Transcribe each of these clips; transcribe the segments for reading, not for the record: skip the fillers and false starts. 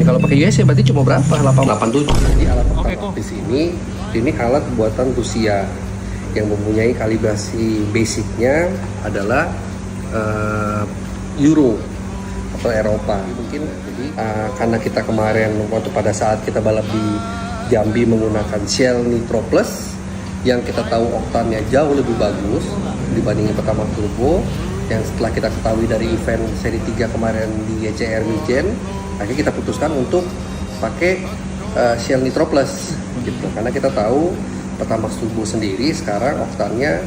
Kalau pakai US ya berarti cuma berapa? 87. Jadi alat Kok. ini alat buatan Rusia yang mempunyai kalibrasi basicnya adalah Euro atau Eropa mungkin. Jadi karena kita kemarin waktu pada saat kita balap di Jambi menggunakan Shell Nitro Plus yang kita tahu oktannya jauh lebih bagus dibandingin Pertamax Turbo, yang setelah kita ketahui dari event seri 3 kemarin di YCR Mijen, akhirnya kita putuskan untuk pakai Shell Nitro Plus gitu, karena kita tahu Pertamax Turbo sendiri sekarang oktannya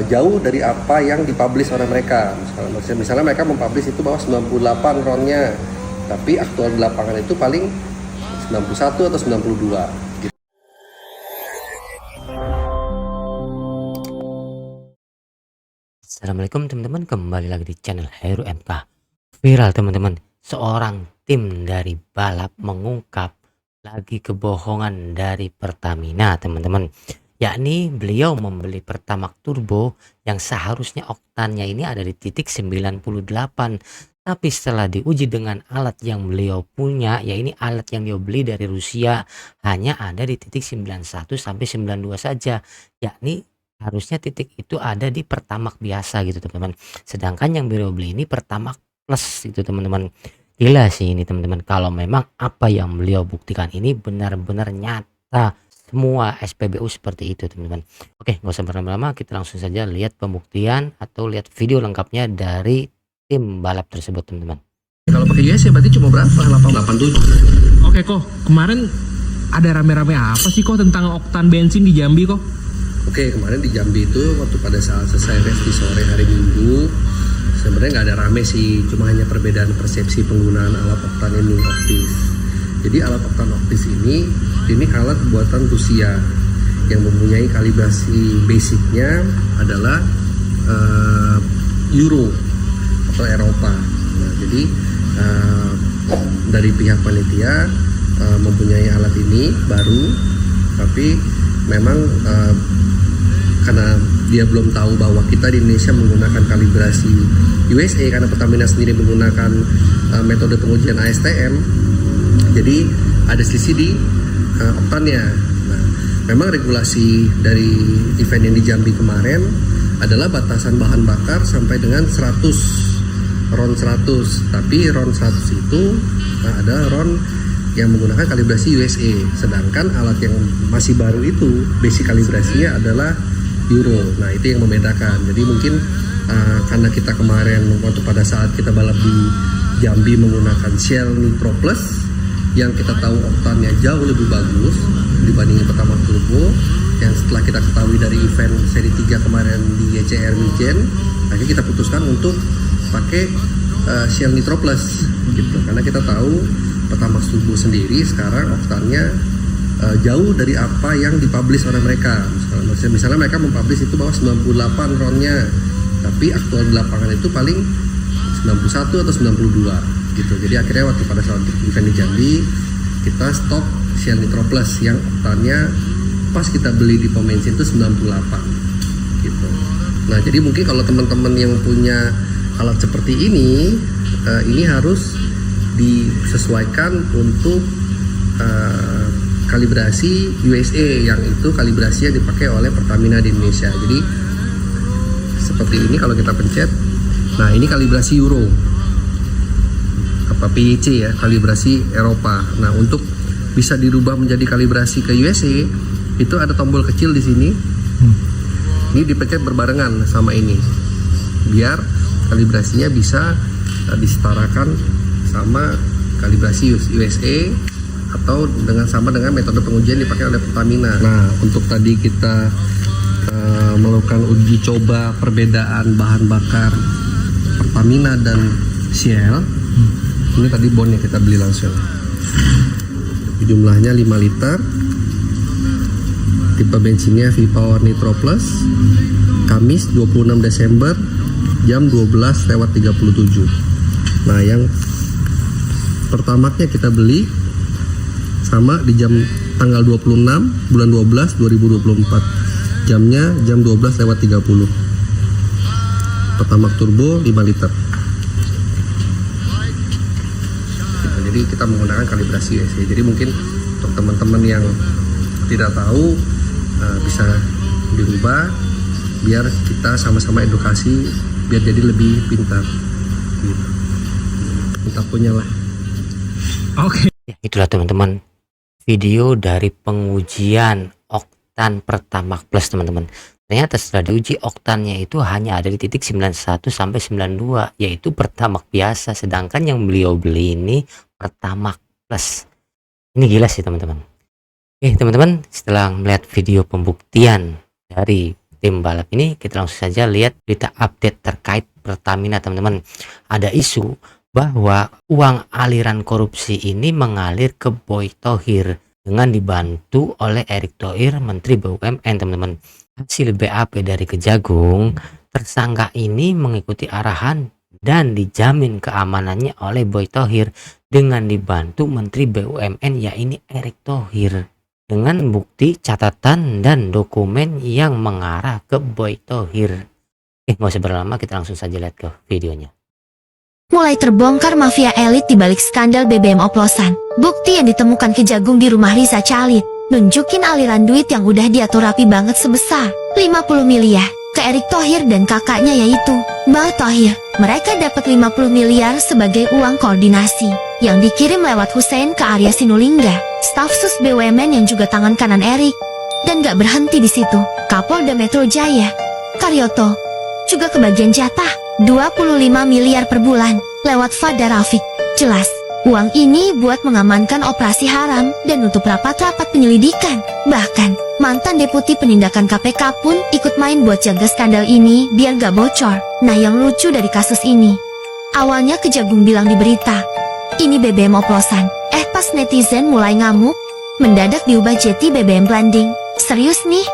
jauh dari apa yang dipublish oleh mereka. Misalnya mereka mempublish itu bahwa 98 ronnya, tapi aktual di lapangan itu paling 91 atau 92 gitu. Assalamualaikum teman-teman, kembali lagi di channel Heru MK. Viral teman-teman, seorang tim dari balap mengungkap lagi kebohongan dari Pertamina teman-teman, yakni beliau membeli Pertamax Turbo yang seharusnya oktannya ini ada di titik 98, tapi setelah diuji dengan alat yang beliau punya, ya ini alat yang dia beli dari Rusia, hanya ada di titik 91 sampai 92 saja, yakni harusnya titik itu ada di Pertamax biasa gitu teman-teman, sedangkan yang beliau beli ini Pertamax Plus gitu teman-teman. Gila sih ini teman-teman, kalau memang apa yang beliau buktikan ini benar-benar nyata semua SPBU seperti itu teman-teman. Oke, nggak usah berlama-lama, kita langsung saja lihat pembuktian atau lihat video lengkapnya dari tim balap tersebut teman-teman. Kalau pakai US ya berarti cuma berapa? 87. Oke kok, kemarin ada rame-rame apa sih kok tentang oktan bensin di Jambi kok? Oke, kemarin di Jambi itu waktu pada saat selesai race di sore hari Minggu, sebenarnya nggak ada rame sih, cuma hanya perbedaan persepsi penggunaan alat oktan ini optis. Jadi alat oktan optis ini alat buatan Rusia yang mempunyai kalibrasi basicnya adalah Euro atau Eropa. Nah, jadi dari pihak panitia mempunyai alat ini baru, tapi memang karena dia belum tahu bahwa kita di Indonesia menggunakan kalibrasi USA, karena Pertamina sendiri menggunakan metode pengujian ASTM, jadi ada selisih di oktannya. Nah, memang regulasi dari event yang di Jambi kemarin adalah batasan bahan bakar sampai dengan 100 ron 100, tapi ron 100 itu ada ron yang menggunakan kalibrasi USA, sedangkan alat yang masih baru itu basic kalibrasinya adalah Euro. Nah, itu yang membedakan. Jadi mungkin karena kita kemarin waktu pada saat kita balap di Jambi menggunakan Shell Nitro Plus yang kita tahu oktannya jauh lebih bagus dibandingin Pertamax Turbo, yang setelah kita ketahui dari event seri 3 kemarin di YCR Mijen, akhirnya kita putuskan untuk pakai Shell Nitro Plus gitu, karena kita tahu Pertamax Turbo sendiri sekarang oktannya jauh dari apa yang dipublish oleh mereka. Misalnya mereka mempublish itu bahwa 98 ronnya, tapi aktual di lapangan itu paling 91 atau 92 gitu. Jadi akhirnya waktu pada saat event di Jambi kita stok Shell Nitro Plus yang oktannya pas kita beli di pom bensin itu 98 gitu. Nah, jadi mungkin kalau teman-teman yang punya alat seperti ini harus disesuaikan untuk kalibrasi USA, yang itu kalibrasinya dipakai oleh Pertamina di Indonesia. Jadi seperti ini kalau kita pencet, nah ini kalibrasi Euro, apa PYC ya, kalibrasi Eropa. Nah, untuk bisa dirubah menjadi kalibrasi ke USA itu ada tombol kecil di sini. Ini dipencet berbarengan sama ini, biar kalibrasinya bisa disetarakan sama kalibrasi USA atau sama dengan metode pengujian dipakai oleh Pertamina. Nah, untuk tadi kita melakukan uji coba perbedaan bahan bakar Pertamina dan Shell. Ini tadi bonnya kita beli langsung. Jumlahnya 5 liter. Tipe bensinnya V-Power Nitro Plus. Kamis 26 Desember jam 12:37. Nah, yang Pertamaxnya kita beli sama di tanggal 26 bulan 12 2024, jamnya jam 12:30. Pertamax Turbo 5 liter. Kita Jadi kita menggunakan kalibrasi USG. Jadi mungkin untuk teman-teman yang tidak tahu bisa dirubah biar kita sama-sama edukasi biar jadi lebih pintar gitu. Kita punya lah. Oke. Ya, itulah teman-teman video dari pengujian oktan Pertamax Plus teman-teman. Ternyata setelah diuji oktannya itu hanya ada di titik 91 sampai 92, yaitu Pertamax biasa, sedangkan yang beliau beli ini Pertamax Plus. Ini gila sih teman-teman. Oke teman-teman, setelah melihat video pembuktian dari tim balap ini, kita langsung saja lihat berita update terkait Pertamina teman-teman. Ada isu bahwa uang aliran korupsi ini mengalir ke Boy Thohir dengan dibantu oleh Erick Thohir, Menteri BUMN teman-teman. Hasil BAP dari Kejagung, tersangka ini mengikuti arahan dan dijamin keamanannya oleh Boy Thohir dengan dibantu Menteri BUMN yaitu Erick Thohir, dengan bukti catatan dan dokumen yang mengarah ke Boy Thohir. Nggak usah berlama, kita langsung saja lihat ke videonya. Mulai terbongkar mafia elit di balik skandal BBM oplosan. Bukti yang ditemukan Kejagung di rumah Riza Khalid nunjukin aliran duit yang udah diatur rapi banget sebesar 50 miliar ke Erick Thohir dan kakaknya yaitu Boy Thohir. Mereka dapat 50 miliar sebagai uang koordinasi yang dikirim lewat Hussein ke Arya Sinulinga, staf sus BUMN yang juga tangan kanan Erick. Dan gak berhenti di situ, Kapolda Metro Jaya, Karyoto, juga kebagian jatah 25 miliar per bulan lewat Fada Rafiq. Jelas, uang ini buat mengamankan operasi haram dan nutup rapat-rapat penyelidikan. Bahkan, mantan Deputi Penindakan KPK pun ikut main buat jaga skandal ini biar gak bocor. Nah yang lucu dari kasus ini, awalnya Kejagung bilang di berita, ini BBM oplosan. Pas netizen mulai ngamuk, mendadak diubah jadi BBM blending. Serius nih?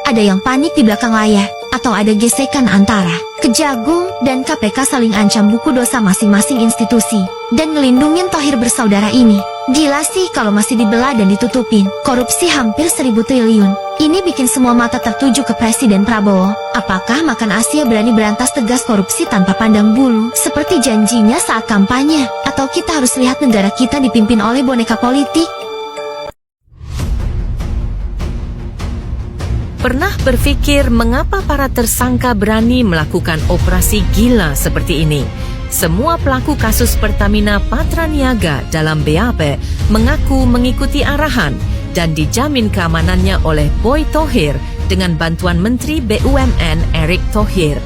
Ada yang panik di belakang layar? Atau ada gesekan antara Kejagung dan KPK saling ancam buku dosa masing-masing institusi dan ngelindungin Thohir bersaudara ini? Gila sih kalau masih dibelah dan ditutupin. Korupsi hampir 1.000 triliun. Ini bikin semua mata tertuju ke Presiden Prabowo. Apakah makan Asia berani berantas tegas korupsi tanpa pandang bulu seperti janjinya saat kampanye? Atau kita harus lihat negara kita dipimpin oleh boneka politik? Pernah berpikir mengapa para tersangka berani melakukan operasi gila seperti ini? Semua pelaku kasus Pertamina Patraniaga dalam BAP mengaku mengikuti arahan dan dijamin keamanannya oleh Boy Thohir dengan bantuan Menteri BUMN Erick Thohir.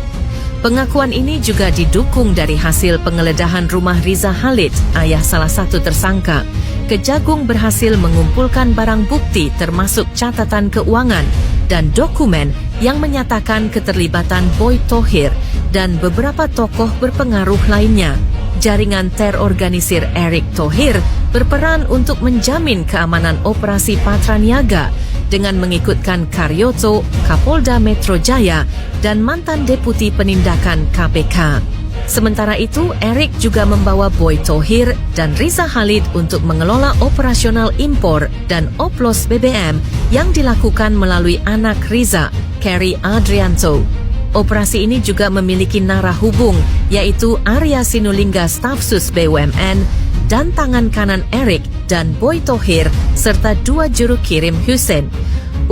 Pengakuan ini juga didukung dari hasil penggeledahan rumah Riza Khalid, ayah salah satu tersangka. Kejagung berhasil mengumpulkan barang bukti termasuk catatan keuangan dan dokumen yang menyatakan keterlibatan Boy Thohir dan beberapa tokoh berpengaruh lainnya. Jaringan terorganisir Erick Thohir berperan untuk menjamin keamanan operasi Patraniaga dengan mengikutkan Karyoto, Kapolda Metro Jaya, dan mantan Deputi Penindakan KPK. Sementara itu, Erick juga membawa Boy Thohir dan Riza Khalid untuk mengelola operasional impor dan oplos BBM yang dilakukan melalui anak Riza, Kerry Adrianto. Operasi ini juga memiliki narah hubung, yaitu Arya Sinulinga Stafsus BUMN dan tangan kanan Erick dan Boy Thohir serta 2 juru kirim Hussein.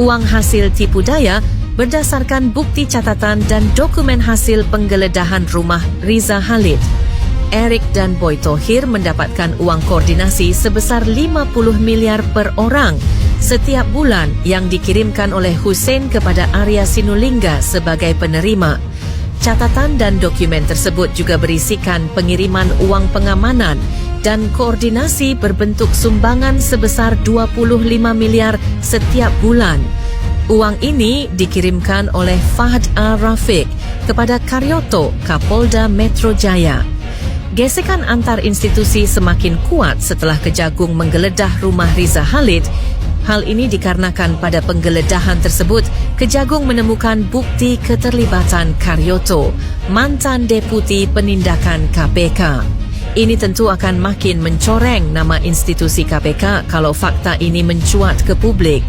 Uang hasil tipu daya berdasarkan bukti catatan dan dokumen hasil penggeledahan rumah Riza Khalid. Erick dan Boy Thohir mendapatkan uang koordinasi sebesar 50 miliar per orang setiap bulan yang dikirimkan oleh Hussein kepada Arya Sinulinga sebagai penerima. Catatan dan dokumen tersebut juga berisikan pengiriman uang pengamanan dan koordinasi berbentuk sumbangan sebesar 25 miliar setiap bulan. Uang ini dikirimkan oleh Fahd Rafiq kepada Karyoto, Kapolda Metro Jaya. Gesekan antar institusi semakin kuat setelah Kejagung menggeledah rumah Riza Khalid. Hal ini dikarenakan pada penggeledahan tersebut, Kejagung menemukan bukti keterlibatan Karyoto, mantan Deputi Penindakan KPK. Ini tentu akan makin mencoreng nama institusi KPK kalau fakta ini mencuat ke publik.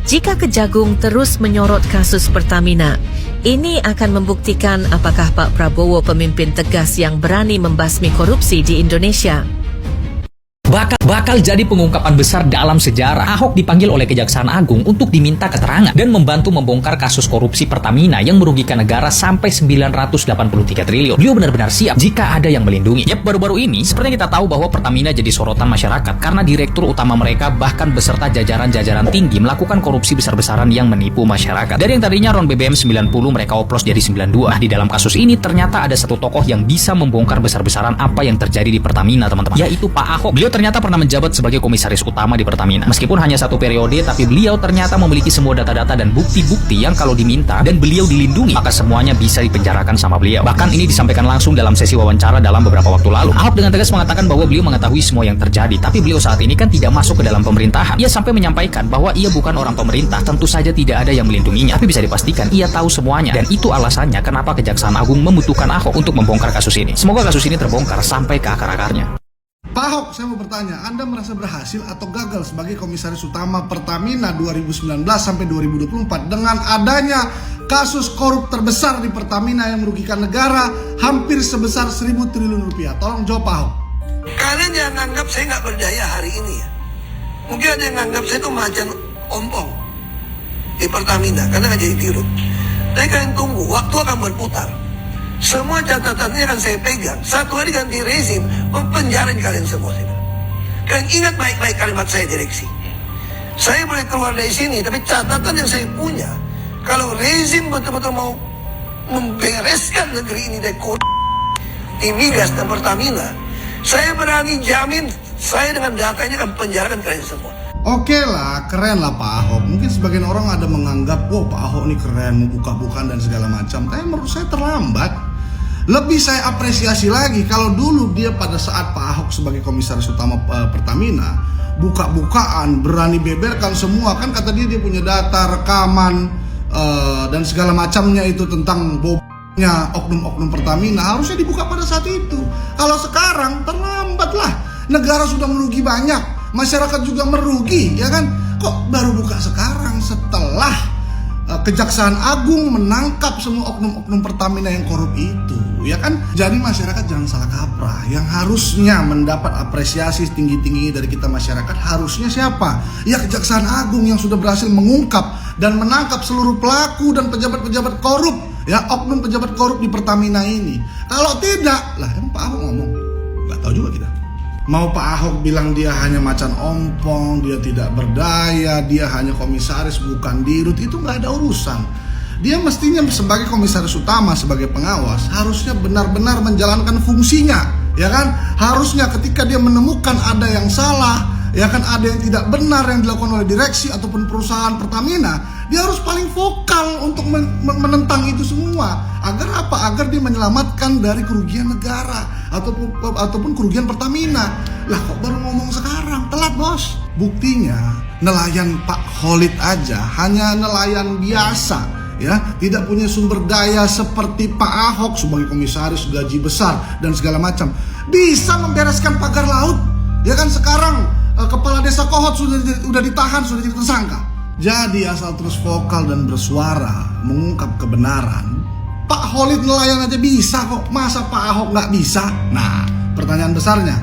Jika Kejagung terus menyorot kasus Pertamina, ini akan membuktikan apakah Pak Prabowo pemimpin tegas yang berani membasmi korupsi di Indonesia. bakal jadi pengungkapan besar dalam sejarah. Ahok dipanggil oleh Kejaksaan Agung untuk diminta keterangan dan membantu membongkar kasus korupsi Pertamina yang merugikan negara sampai 983 triliun. Beliau benar-benar siap jika ada yang melindungi. Yap, baru-baru ini seperti kita tahu bahwa Pertamina jadi sorotan masyarakat karena direktur utama mereka bahkan beserta jajaran-jajaran tinggi melakukan korupsi besar-besaran yang menipu masyarakat. Dari yang tadinya RON BBM 90 mereka oplos jadi 92. Nah, di dalam kasus ini ternyata ada satu tokoh yang bisa membongkar besar-besaran apa yang terjadi di Pertamina, teman-teman, yaitu Pak Ahok. Beliau ternyata pernah menjabat sebagai komisaris utama di Pertamina. Meskipun hanya satu periode, tapi beliau ternyata memiliki semua data-data dan bukti-bukti yang kalau diminta dan beliau dilindungi, maka semuanya bisa dipenjarakan sama beliau. Bahkan ini disampaikan langsung dalam sesi wawancara dalam beberapa waktu lalu. Ahok dengan tegas mengatakan bahwa beliau mengetahui semua yang terjadi, tapi beliau saat ini kan tidak masuk ke dalam pemerintahan. Ia sampai menyampaikan bahwa ia bukan orang pemerintah, tentu saja tidak ada yang melindunginya, tapi bisa dipastikan ia tahu semuanya, dan itu alasannya kenapa Kejaksaan Agung membutuhkan Ahok untuk membongkar kasus ini. Semoga kasus ini terbongkar sampai ke akar-akarnya. Pak Ahok, saya mau bertanya, Anda merasa berhasil atau gagal sebagai komisaris utama Pertamina 2019 sampai 2024 dengan adanya kasus korup terbesar di Pertamina yang merugikan negara hampir sebesar 1.000 triliun rupiah? Tolong jawab Pak Ahok. Kalian jangan anggap saya nggak berdaya hari ini ya. Mungkin ada yang anggap saya itu macan ompong di Pertamina karena nggak jadi dirut. Tapi kalian tunggu, waktu akan berputar. Semua catatannya akan saya pegang. Satu hari ganti rezim, mempenjarain kalian semua. Kalian ingat baik-baik kalimat saya, direksi. Saya boleh keluar dari sini, tapi catatan yang saya punya, kalau rezim betul-betul mau membereskan negeri ini dari di migas dan Pertamina, saya berani jamin, saya dengan data ini akan penjarakan kalian semua. Oke lah, keren lah Pak Ahok. Mungkin sebagian orang ada menganggap, wow Pak Ahok ini keren, membuka-bukaan dan segala macam. Tapi menurut saya terlambat. Lebih saya apresiasi lagi kalau dulu dia pada saat Pak Ahok sebagai komisaris utama Pertamina buka-bukaan, berani beberkan semua. Kan kata dia punya data, rekaman, dan segala macamnya itu tentang bobnya oknum-oknum Pertamina. Harusnya dibuka pada saat itu. Kalau sekarang terlambat lah. Negara sudah merugi banyak, masyarakat juga merugi, ya kan? Kok baru buka sekarang setelah Kejaksaan Agung menangkap semua oknum-oknum Pertamina yang korup itu, ya kan? Jadi masyarakat jangan salah kaprah. Yang harusnya mendapat apresiasi setinggi-tingginya dari kita masyarakat harusnya siapa? Ya Kejaksaan Agung yang sudah berhasil mengungkap dan menangkap seluruh pelaku dan pejabat-pejabat korup, ya oknum pejabat korup di Pertamina ini. Kalau tidak, lah emang Pak Ahok ngomong, nggak tahu juga kita. Mau Pak Ahok bilang dia hanya macan ompong, dia tidak berdaya, dia hanya komisaris bukan dirut, itu nggak ada urusan. Dia mestinya sebagai komisaris utama, sebagai pengawas, harusnya benar-benar menjalankan fungsinya, ya kan? Harusnya ketika dia menemukan ada yang salah, ya kan, ada yang tidak benar yang dilakukan oleh direksi ataupun perusahaan Pertamina, dia harus paling vokal untuk menentang itu semua. Agar apa? Agar dia menyelamatkan dari kerugian negara ataupun kerugian Pertamina. Lah kok baru ngomong sekarang? Telat bos. Buktinya nelayan Pak Khalid aja hanya nelayan biasa, ya, tidak punya sumber daya seperti Pak Ahok sebagai komisaris gaji besar dan segala macam, bisa membereskan pagar laut, ya kan? Sekarang kepala desa Kohot sudah ditahan, sudah jadi tersangka. Jadi asal terus vokal dan bersuara mengungkap kebenaran. Pak Khalid nelayan aja bisa kok, masa Pak Ahok nggak bisa? Nah, pertanyaan besarnya,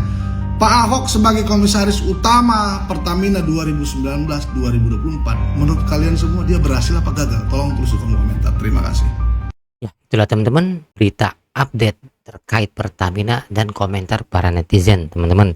Pak Ahok sebagai komisaris utama Pertamina 2019-2024, menurut kalian semua dia berhasil apa gagal? Tolong tulis di kolom komentar. Terima kasih. Ya, itulah teman-teman berita update terkait Pertamina dan komentar para netizen, teman-teman.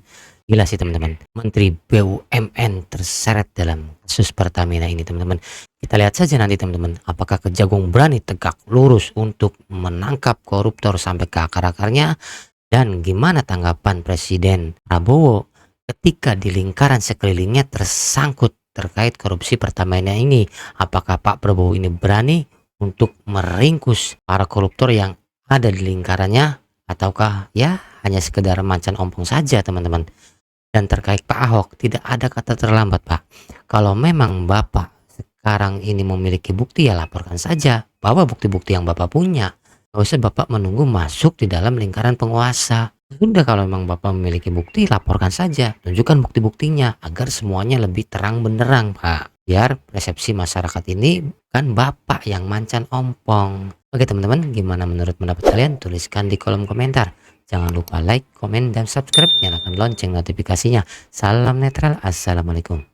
Gila sih teman-teman, Menteri BUMN terseret dalam kasus Pertamina ini, teman-teman. Kita lihat saja nanti teman-teman, apakah Kejagung berani tegak lurus untuk menangkap koruptor sampai ke akar-akarnya, dan gimana tanggapan Presiden Prabowo ketika di lingkaran sekelilingnya tersangkut terkait korupsi Pertamina ini. Apakah Pak Prabowo ini berani untuk meringkus para koruptor yang ada di lingkarannya, ataukah ya hanya sekedar macan ompong saja, teman-teman. Dan terkait Pak Ahok, tidak ada kata terlambat, Pak. Kalau memang Bapak sekarang ini memiliki bukti, ya laporkan saja. Bawa bukti-bukti yang Bapak punya. Gak usah Bapak menunggu masuk di dalam lingkaran penguasa. Sudah, kalau memang Bapak memiliki bukti, laporkan saja. Tunjukkan bukti-buktinya agar semuanya lebih terang benderang, Pak. Biar persepsi masyarakat ini kan Bapak yang macan ompong. Oke teman-teman, gimana menurut pendapat kalian? Tuliskan di kolom komentar. Jangan lupa like, komen, dan subscribe. Nyalakan lonceng notifikasinya. Salam netral, assalamualaikum.